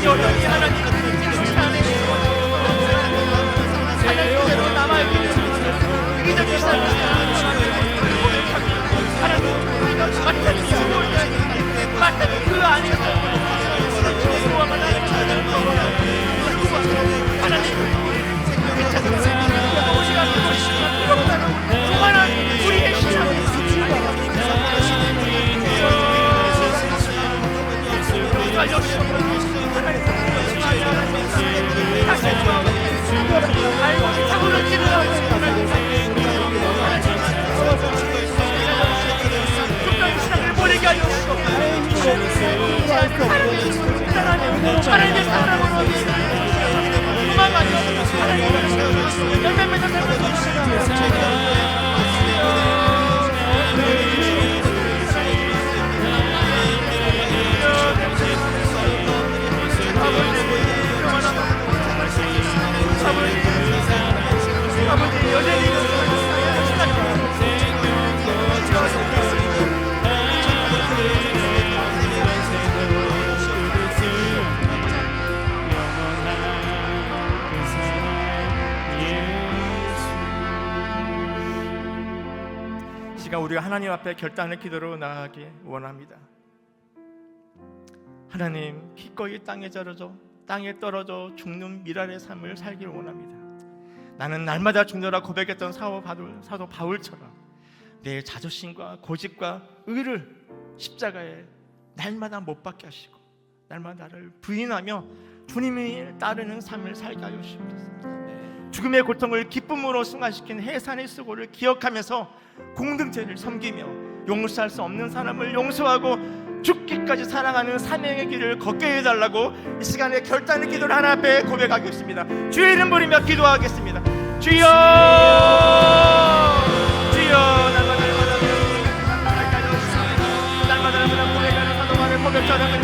여전히 하나님 하나님께로 남아있는 이기적인 신앙을 하나님 우리가 마땅히 죽어야 마땅히 그 안에서 하나님 우리가 그것보다는 그만한 우리의 신앙을 하나님의 사랑으로 도망가요. 열매 맺는 삶을 아버지 여전히 시간 우리가 하나님 앞에 결단의 기도로 나아가기 원합니다. 하나님, 기꺼이 땅에 떨어져 죽는 미랄의 삶을 살기를 원합니다. 나는 날마다 죽노라 고백했던 사도 바울처럼 내 자존심과 고집과 의를 십자가에 날마다 못 박게 하시고 날마다 나를 부인하며 주님이 따르는 삶을 살게 하여 주시옵소서. 죽음의 고통을 기쁨으로 승화시킨 해산의 수고를 기억하면서 공동체를 섬기며 용서할 수 없는 사람을 용서하고 죽기까지 사랑하는 사명의 길을 걷게 해달라고 이 시간에 결단의 기도를 하나 앞에 고백하겠습니다. 주의 이름 부르며 기도하겠습니다. 주여, 주여, 날마다 고백하는 사도만을 고백하는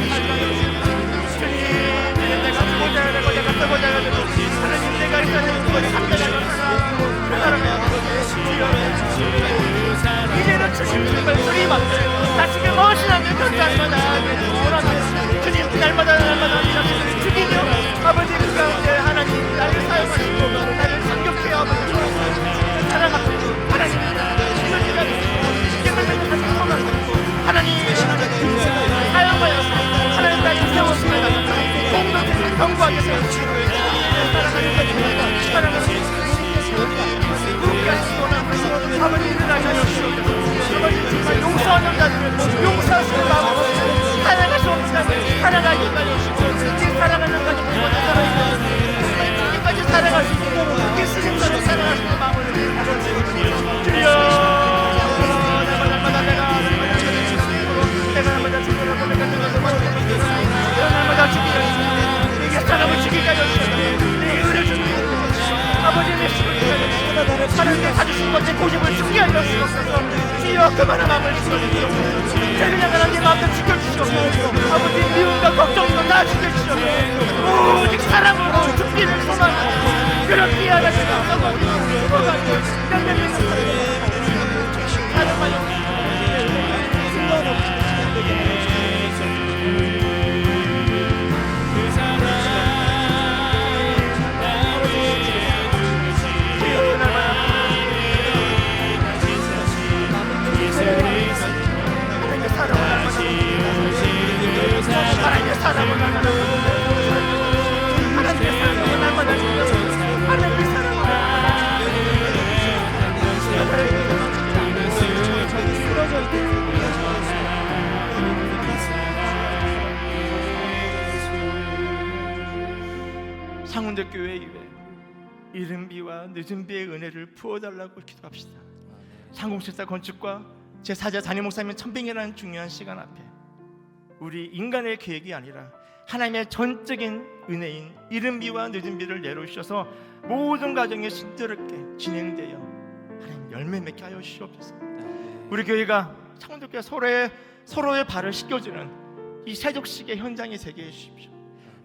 자들을 용서하시는 마음으로 살아갈 수 없는 자들 살아가게 하시고 살아가는 가족 모두 살아있는 주님까지 살아갈 수 있도록 예수님처럼 살아가시는 마음을 주여 날마다 죽이려 내게 사람을 죽이게 하시고 내 의를 주시고 아버지 내 시간을 하나님께 가주신 것에 고집을 죽게 하여 주옵소서. 주여 그만한 마음을 주옵소서. 죄를 향한 내 마음을 지켜주시옵소서. 아버지 미움과 걱정도 다 지켜주시옵소서. 오직 사랑으로 죽기를 소망하고 그렇게 하시옵소서. 상운대교회 이외 이른비와 늦은비의 은혜를 부어달라고 기도합시다. 상공실사 건축과 제4자 담임 목사님 천빙이라는 중요한 시간 앞에 우리 인간의 계획이 아니라 하나님의 전적인 은혜인 이른비와 늦은비를 내려주셔서 모든 가정이 순조롭게 진행되어 하나님 열매 맺게 하여 주시옵소서. 우리 교회가 창원교회 서로의 발을 씻겨주는 이 세족식의 현장이 되게 해주십시오.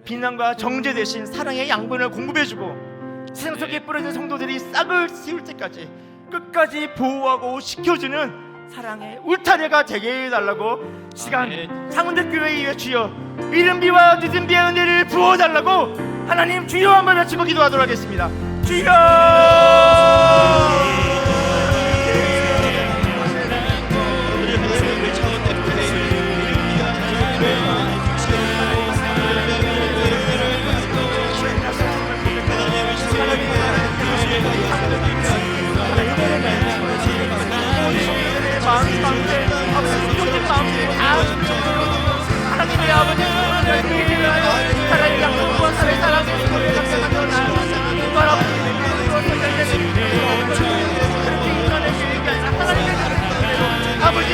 비난과 정죄 대신 사랑의 양분을 공급해주고 세상 속에 뿌려진 성도들이 싹을 틔울 때까지 끝까지 보호하고 지켜주는 사랑의 울타리가 되게 해달라고 시간 창원대교회 이외 주여 이른비와 늦은비의 은혜를 부어달라고 하나님 주여 한번 외치고 기도하도록 하겠습니다. 주여 하나님의 아버지 사랑의 양육과 사랑의 사랑의 그렇게 인간의 계획이 아니라 하나님의 아버지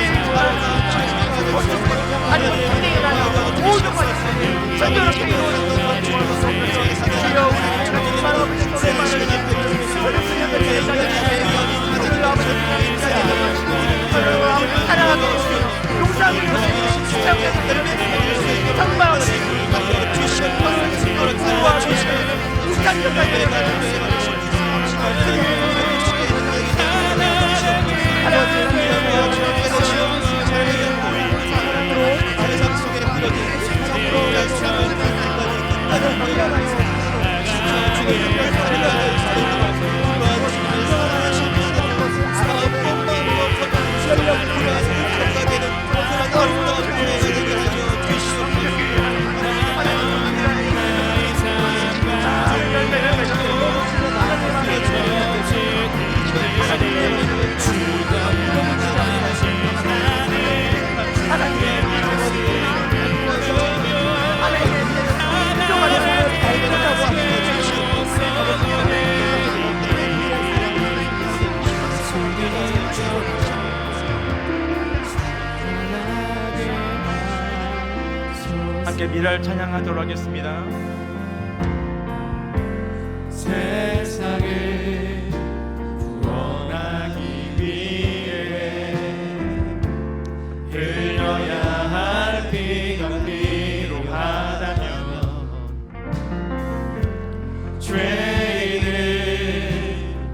하나님의 진행이 아니라 모든 것이 순조롭게 이루어져서 주여 우리 하나님 아버지 노래만을 사랑하게 용서하게 정말 함께 미랄 찬양하도록 하겠습니다. 세상을 구원하기 위해 흘려야 할 피가 필요하다면 죄인을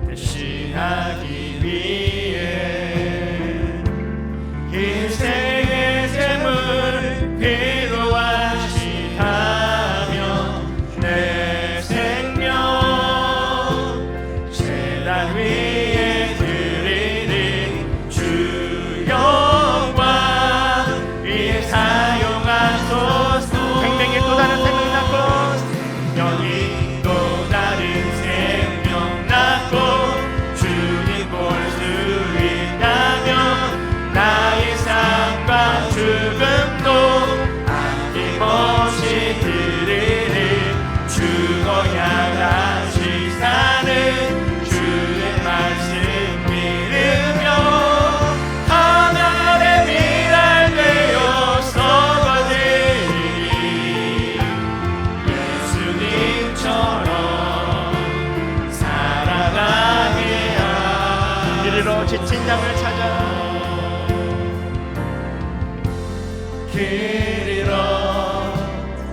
대신하기 위해 인생의 샘을 필요하시다면 내 생명 지친 양을 찾아 길 잃어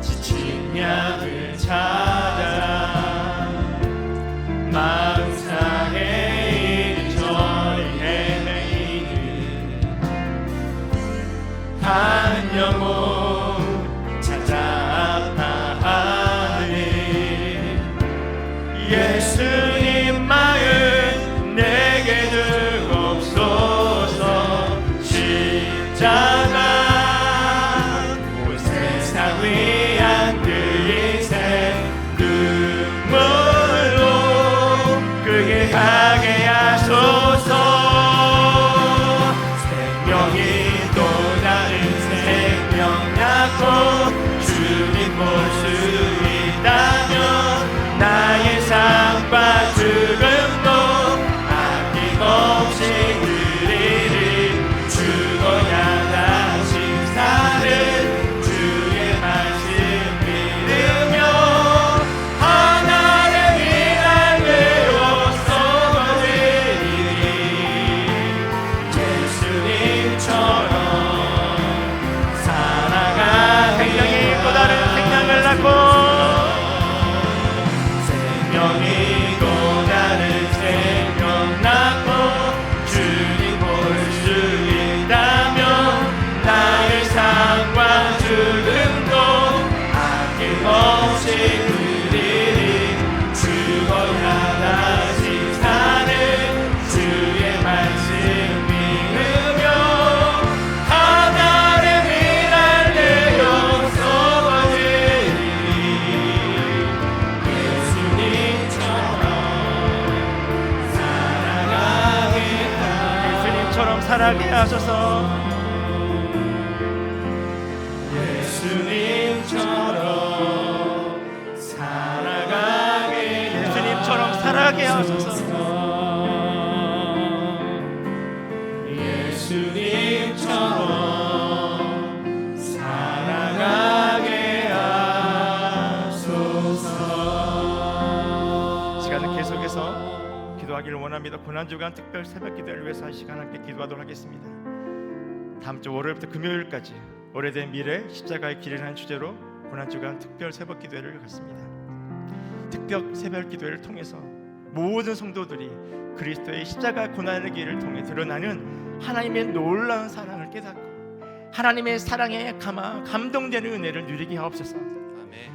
지친 양을 찾아 마음 상해 이리저리 헤매이는 한 영혼 찾아 아파하니 예수님 마음 내게 주옵소서. 십자가 온 세상 위한 그 인생 눈물로 그게 가게 하소서. 생명이 또 다른 생명 낳고 주님 볼 수 있다면 나의 삶과 죽음도 아낌없이 드리리. 죽어야 다시 사는 주의 말씀 믿으며 하나의 위안을 쏟아드리리. 예수님처럼 살아가. 생명이 또 다른 생명을 낳고 생명이 또 다른 생명 낳고 주님 볼 수 있다면 나의 삶과 죽음도 아낌없이 드리리. 죽어야 다시 사는 주의 말씀 믿으며 하나의 미랄 내어 쏟아지리. 예수님처럼 살아가게 하소서. 예수님처럼 살아가게 예수님처럼 살아가게 하소서. 예수님처럼 살아가게 하소서. 시간을 계속해서 기도하기를 원합니다. 고난주간 특별 새벽 기도를 위해서 한 시간 함께 기도하도록 하겠습니다. 다음 주 월요일부터 금요일까지 오래된 미래 십자가의 길이라는 주제로 고난주간 특별 새벽 기도회를 갖습니다. 특별 새벽 기도회를 통해서 모든 성도들이 그리스도의 십자가 고난의 길을 통해 드러나는 하나님의 놀라운 사랑을 깨닫고 하나님의 사랑에 감동되는 은혜를 누리게 하옵소서.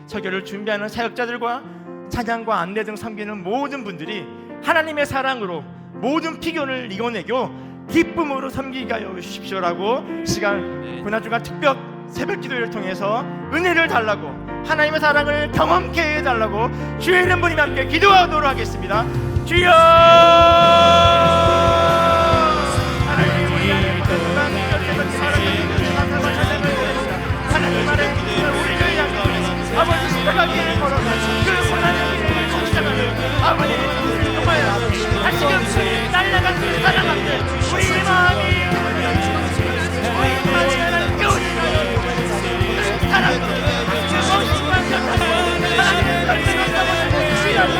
설교를 준비하는 사역자들과 찬양과 안내 등 섬기는 모든 분들이 하나님의 사랑으로 모든 피곤을 이겨내고 기쁨으로 섬기게 하여 주십시오라고 시간 고난주간 특별 새벽 기도를 통해서 은혜를 달라고 하나님의 사랑을 경험케 해달라고 주의 이름 부르며 함께 기도하도록 하겠습니다. 주여 하나님 우리 안에 고난주간 특별 새벽 하나님 안에 우리를 향해 아버지 십자가길을 걸어서 그 고난의 길을 시작하는 아버지 정말 다시금 날아간 그 사랑 앞에 우리의 마음이 우리의 마음이 하나님 깨우치나요. 사랑으로 무엇인가 하나님의 결정을 주시라고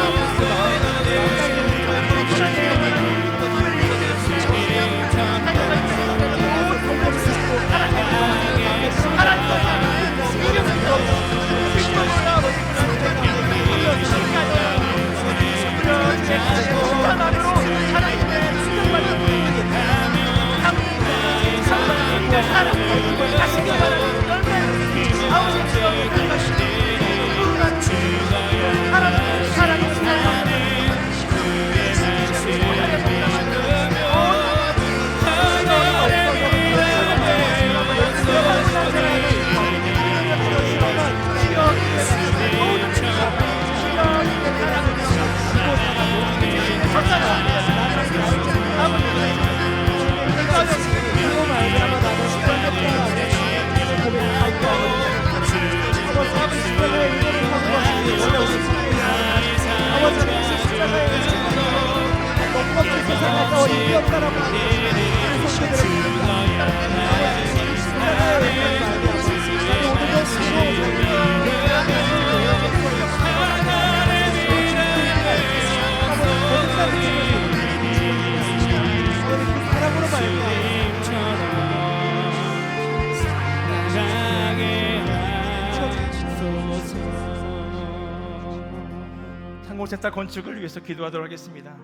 상공센터 건축을 위해서 기도하도록 하겠습니다.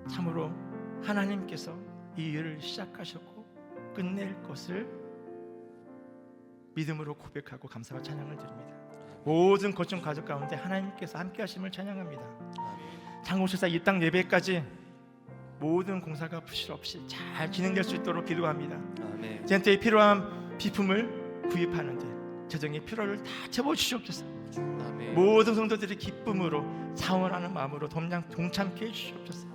참으로 하나님께서 이 일을 시작하셨고 끝낼 것을 믿음으로 고백하고 감사와 찬양을 드립니다. 모든 거점 가족 가운데 하나님께서 함께 하심을 찬양합니다. 상공센터 이 땅 예배까지 모든 공사가 부실 없이 잘 진행될 수 있도록 기도합니다. 젠터에 필요한 비품을 구입하는데 재정의 필요를 다 채워주시옵소서. 모든 성도들이 기쁨으로 사원하는 마음으로 동참케 해주시옵소서.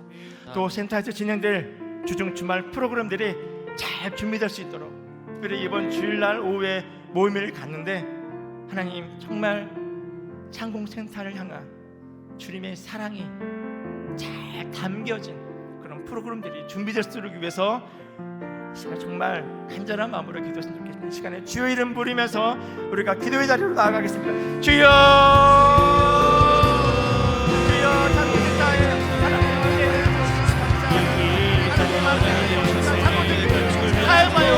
또 센터에서 진행될 주중 주말 프로그램들이 잘 준비될 수 있도록, 특별히 이번 주일날 오후에 모임을 갖는데 하나님 정말 상공센터를 향한 주님의 사랑이 잘 담겨진 그런 프로그램들이 준비될 수 있도록 위해서 시간 정말 간절한 마음으로 기도했으면 좋겠습니다. 이 시간에 주의 이름 부르면서 우리가 기도의 자리로 나아가겠습니다. 주여, 주여, 상공센터의 하나님의 사용하여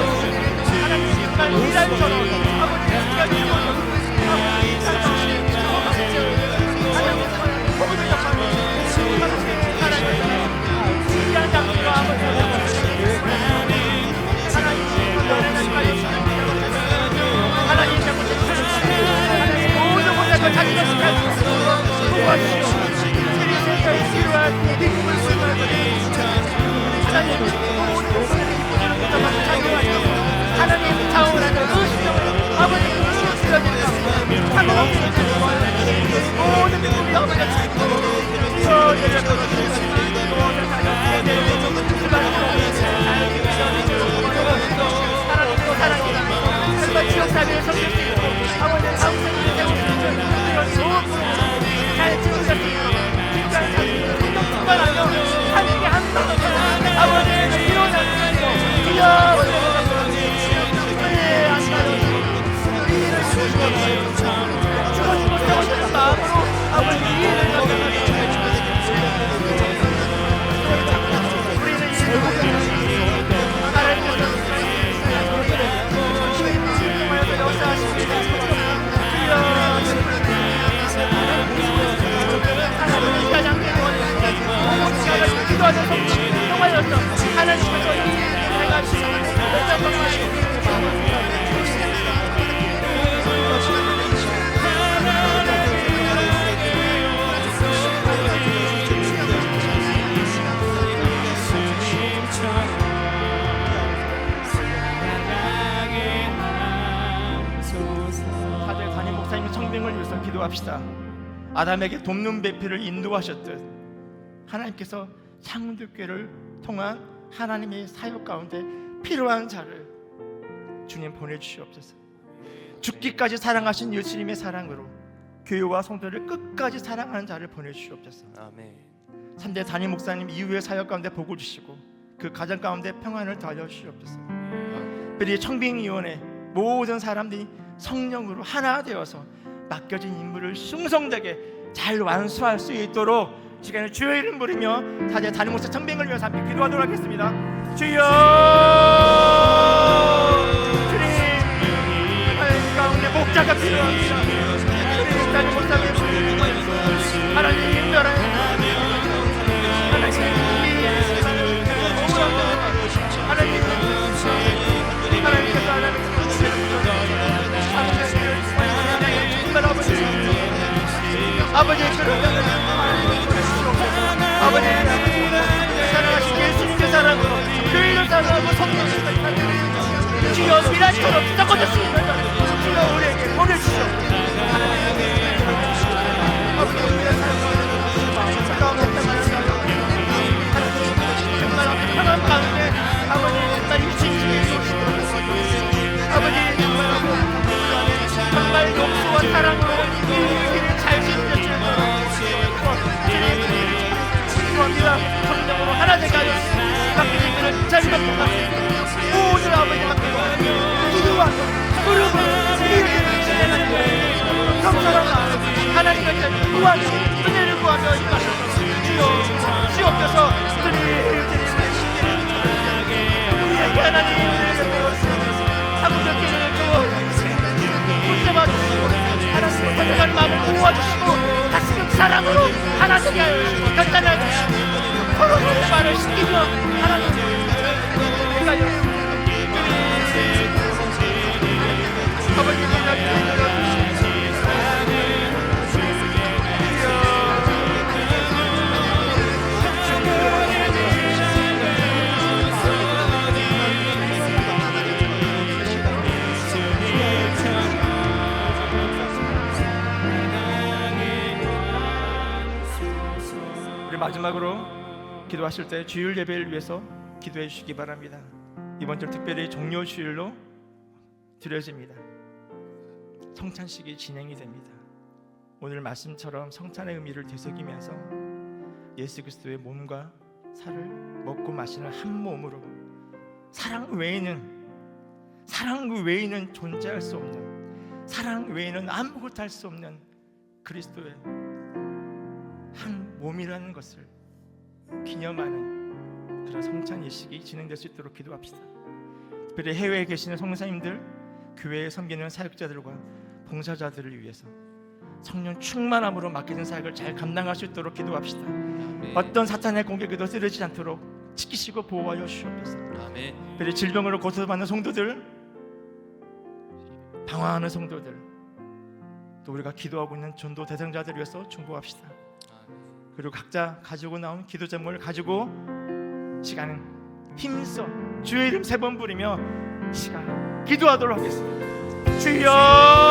하나님 정말 미랄처럼 아버지 시간이 모든 역사를 귀한 장소로 아버지 하나님 모든 것을 자기 것을 가지고 도와주시오. 우리 세상에 필요한 믿음을 보여주는 하나님 모든 것을 기쁘시는 것을 찬양하시오. 하나님 차원하는 의심을 아버지 주시옵소서. 하나님 모든 믿음이 아버지가 하나님으로 사랑합니다. 정말 지역사회에 섬길 수 있고 아버지의 가운데 세울 수 있는 이런 좋은 분을 잘 지으실 수 있도록 진짜의 자신을 충만하며 함께 한마음으로 아버지의 이루어지는 주여 우리의 안가로 우리를 죽어주고 세워주는 마음으로 아버지 이해를 가져가시고 하나님께서 이 내가 지금 다들 담임 목사님의 청빙을 위해서 기도합시다. 아담에게 돕는 배필을 인도하셨듯 하나님께서 창조교회를 통한 하나님의 사역 가운데 필요한 자를 주님 보내주시옵소서. 죽기까지 사랑하신 예수님의 사랑으로 교회와 성도를 끝까지 사랑하는 자를 보내주시옵소서. 아멘. 3대 담임 목사님 이후의 사역 가운데 복을 주시고 그 가정 가운데 평안을 더하여 주시옵소서. 특별히 청빙위원회 모든 사람들이 성령으로 하나 되어서 맡겨진 임무를 충성되게 잘 완수할 수 있도록 시간에 주의 이름 부르며 4대 담임 목사 청빙을 위해서 함께 기도하도록 하겠습니다. 주여, 주님 하나님 가운데 목자가 필요합니다. 우리 담임 목사님 하나님 인도하라. 아버지의 그런 아버지 사랑하신 예수님의 사랑으로 교회를 사랑하고 성령을 사랑하고 주여 미라처럼 섞어졌습니다. 주여 우리에게 보내주시오. 아버지 우리의 사랑하는 정말 평안 가운데 아버지 정말 유치심이 아버지 정말 용서와 사랑으로 이 길을 잘 지으셨습니다. 주님입니다. 성령으로 하나 되게 하여 맡기는 길을 잘 받고 모든 아버지 맡기고 기도와 무릎을 감사하라. 하나님의 구원 은혜를 구하며 임하소서. 주여 주옵소서. 우리에게 하나님 은혜를 베어주시옵소서. 사무적기를 주어 부어주시고 가슴 사랑으로 하나 되게 하여 주시고 결단하게 하시고 서로의 말을 시키며 하나님 내가 우리 마지막으로 기도하실 때 주일 예배를 위해서 기도해 주시기 바랍니다. 이번 주 특별히 종료 주일로 드려집니다. 성찬식이 진행이 됩니다. 오늘 말씀처럼 성찬의 의미를 되새기면서 예수 그리스도의 몸과 살을 먹고 마시는 한 몸으로 사랑 외에는 존재할 수 없는, 사랑 외에는 아무것도 할 수 없는 그리스도의 한 몸이라는 것을 기념하는 그런 성찬 예식이 진행될 수 있도록 기도합시다. 특별히 해외에 계시는 성도님들, 교회에 섬기는 사역자들과 봉사자들을 위해서 성령 충만함으로 맡겨진 사역을 잘 감당할 수 있도록 기도합시다. 어떤 사탄의 공격에도 쓰러지지 않도록 지키시고 보호하여 주시옵소서. 특별히 질병으로 고통받는 성도들, 방황하는 성도들, 또 우리가 기도하고 있는 전도 대상자들을 위해서 중보합시다. 그리고 각자 가지고 나온 기도 제목을 가지고 시간은 힘써 주의 이름 3번 부르며 시간 기도하도록 하겠습니다. 주여